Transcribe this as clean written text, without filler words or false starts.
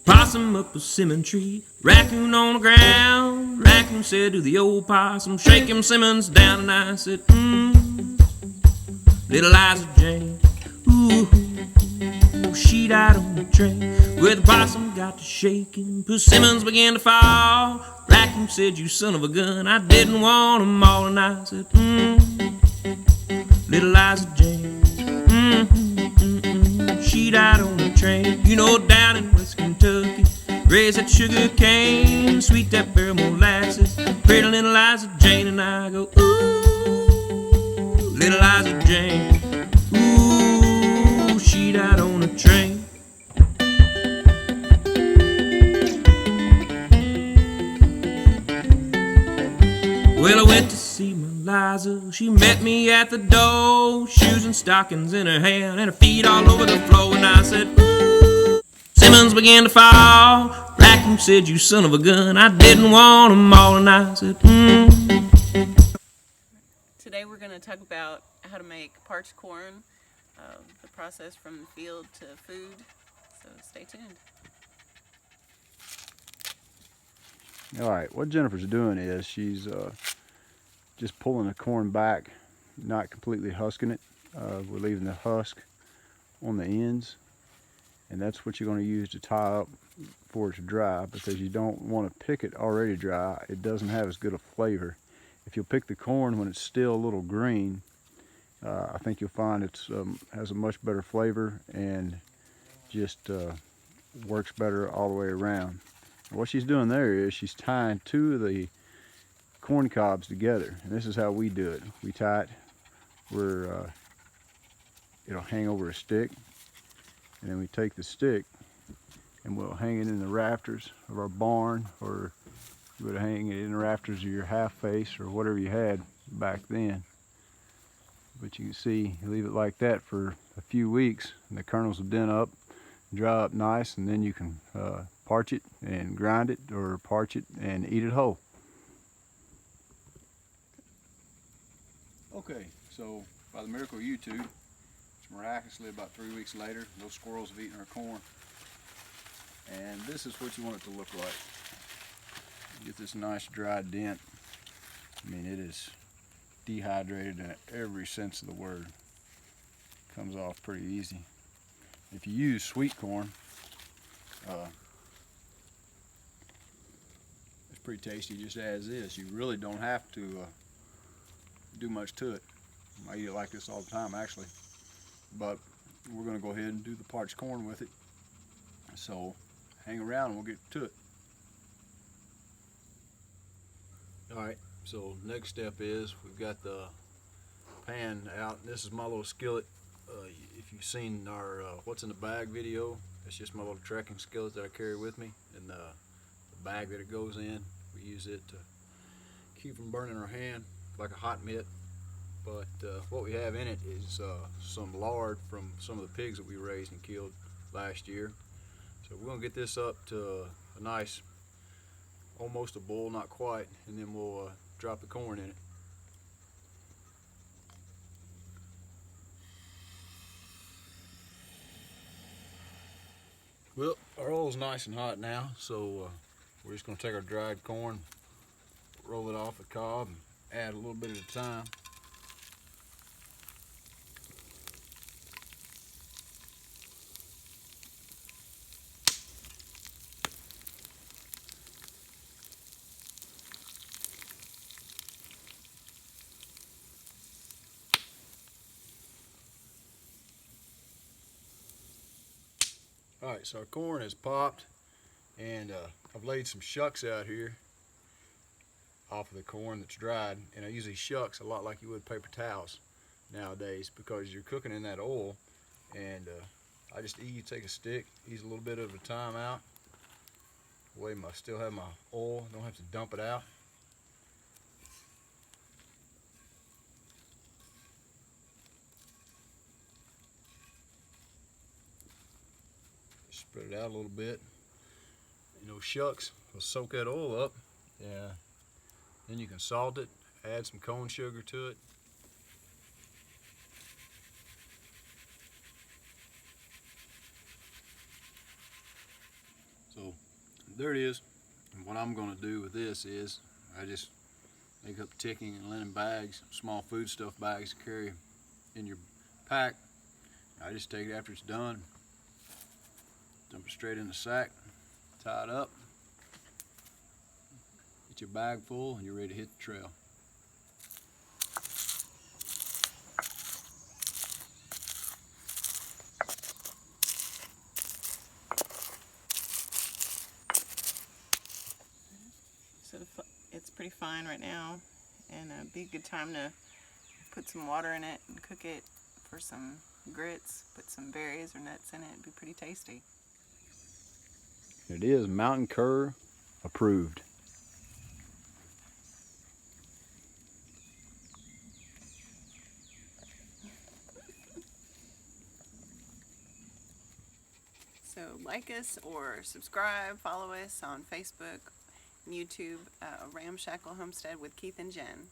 Possum up a simmon tree, raccoon on the ground. Raccoon said to the old possum, shake him Simmons down. And I said, little Liza Jane, ooh, she died on the train. Where the possum got to shaking, persimmons began to fall. Raccoon said, you son of a gun, I didn't want 'em all. And I said, little Liza Jane, she died on the train. You know, down in West Kentucky, raise that sugar cane, sweet that barrel molasses, cradle little Liza Jane. And I go, ooh, little Liza Jane, ooh, she died on a train. Well, I went to see my Liza, she met me at the door, shoes and stockings in her hand and her feet all over the floor. And I said, ooh, Simmons began to fall. Raccoon said, you son of a gun, I didn't want 'em all. And I said, Today we're going to talk about how to make parched corn, the process from the field to food, so stay tuned. Alright, what Jennifer's doing is she's just pulling the corn back, not completely husking it. We're leaving the husk on the ends, and that's what you're going to use to tie up for it to dry, because you don't want to pick it already dry. It doesn't have as good a flavor. If you'll pick the corn when it's still a little green, I think you'll find it has a much better flavor and just works better all the way around. And what she's doing there is she's tying two of the corn cobs together, and this is how we do it. We tie it where it'll hang over a stick, and then we take the stick and we'll hang it in the rafters of our barn, or you would hang it in the rafters of your half face or whatever you had back then. But you can see, you leave it like that for a few weeks and the kernels will dent up, dry up nice, and then you can parch it and grind it, or parch it and eat it whole. Okay, so by the miracle of YouTube, it's miraculously about 3 weeks later, those squirrels have eaten our corn. And this is what you want it to look like. You get this nice dry dent. I mean, it is dehydrated in every sense of the word. Comes off pretty easy. If you use sweet corn, it's pretty tasty just as is. You really don't have to do much to it. I eat it like this all the time actually, but we're going to go ahead and do the parched corn with it. So hang around and we'll get to it. Alright, so next step is we've got the pan out. This is my little skillet. If you've seen our what's in the bag video, it's just my little trekking skillet that I carry with me, and the bag that it goes in, we use it to keep from burning our hand like a hot mitt. But what we have in it is some lard from some of the pigs that we raised and killed last year. So we're going to get this up to a nice, almost a boil, not quite, and then we'll drop the corn in it. Well, our oil's nice and hot now, so we're just going to take our dried corn, roll it off the cob, and add a little bit at a time. Alright, so our corn is popped, and I've laid some shucks out here off of the corn that's dried, and I use these shucks a lot like you would paper towels nowadays, because you're cooking in that oil, and I just take a stick, ease a little bit at a time out, way I still have my oil, don't have to dump it out. Spread it out a little bit. And those shucks will soak that oil up. Yeah. Then you can salt it, add some corn sugar to it. there it is. And what I'm going to do with this is I just make up ticking and linen bags, small foodstuff bags to carry in your pack. I just take it after it's done, dump it straight in the sack, tie it up, get your bag full, and you're ready to hit the trail. So it's pretty fine right now, and it'd be a good time to put some water in it and cook it for some grits. Put some berries or nuts in it. It'd be pretty tasty. It is mountain cur approved. So like us or subscribe, follow us on Facebook, YouTube, Ramshackle Homestead with Keith and Jen.